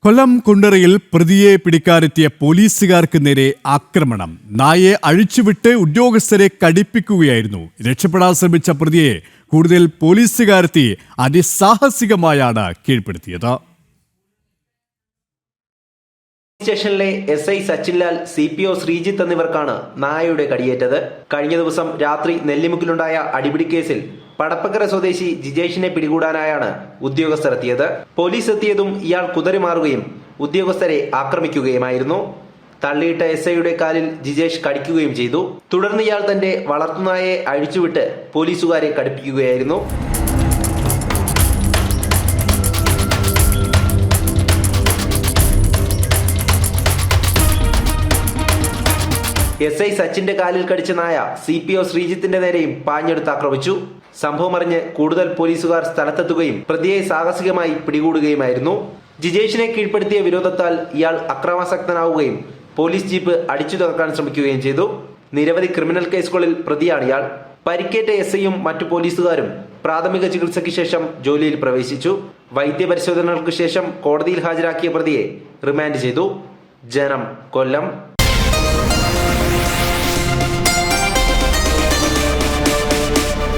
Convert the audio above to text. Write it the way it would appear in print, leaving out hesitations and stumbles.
കൊല്ലം കുണ്ടറയിൽ പ്രതിയെ പിടിക്കാനെത്തിയ പോലീസുകാർക്ക് നേരെ ആക്രമണം. നായയെ അഴിച്ചുവിട്ട് ഉദ്യോഗസ്ഥരെ കടിപ്പിക്കുകയായിരുന്നു. രക്ഷപ്പെടാൻ ശ്രമിച്ച പ്രതിയെ കൂടുതൽ പോലീസുകാരെത്തി അതിസാഹസികമായാണ് കീഴ്പ്പെടുത്തിയത്. സ്റ്റേഷനിലെ SI സച്ചിൻലാൽ, CPO ശ്രീജിത്ത് എന്നിവർക്കാണ് നായയുടെ കടിയേറ്റത്. കഴിഞ്ഞ ദിവസം രാത്രി നെല്ലിമുക്കിലുണ്ടായ അടിപിടി കേസിൽ പടപ്പക്കര സ്വദേശി ജിജേഷിനെ പിടികൂടാനായാണ് ഉദ്യോഗസ്ഥർ എത്തിയത്. പോലീസ് എത്തിയതും ഇയാൾ കുതറിമാറുകയും ഉദ്യോഗസ്ഥരെ ആക്രമിക്കുകയുമായിരുന്നു. തള്ളിയിട്ട SIയുടെ കാലിൽ ജിജേഷ് കടിക്കുകയും ചെയ്തു. തുടർന്ന് ഇയാൾ തന്റെ വളർത്തുനായയെ അഴിച്ചുവിട്ട് പോലീസുകാരെ കടിപ്പിക്കുകയായിരുന്നു. SI സച്ചിന്റെ കാലിൽ കടിച്ച നായ CPO ശ്രീജിത്തിന്റെ നേരെയും പാഞ്ഞെടുത്ത് ആക്രമിച്ചു. സംഭവം അറിഞ്ഞ് കൂടുതൽ പോലീസുകാർ സ്ഥലത്തെത്തുകയും പ്രതിയെ സാഹസികമായി പിടികൂടുകയുമായിരുന്നു. ജിജേഷിനെ കീഴ്പ്പെടുത്തിയ വിരോധത്താൽ ഇയാൾ അക്രമാസക്തനാവുകയും പോലീസ് ജീപ്പ് അടിച്ചു തകർക്കാൻ ശ്രമിക്കുകയും ചെയ്തു. നിരവധി ക്രിമിനൽ കേസുകളിൽ പ്രതിയാണ് ഇയാൾ. പരിക്കേറ്റ SIയും മറ്റു പോലീസുകാരും പ്രാഥമിക ചികിത്സയ്ക്ക് ശേഷം ജോലിയിൽ പ്രവേശിച്ചു. വൈദ്യപരിശോധനകൾക്ക് ശേഷം കോടതിയിൽ ഹാജരാക്കിയ പ്രതിയെ റിമാൻഡ് ചെയ്തു. ജനം, കൊല്ലം.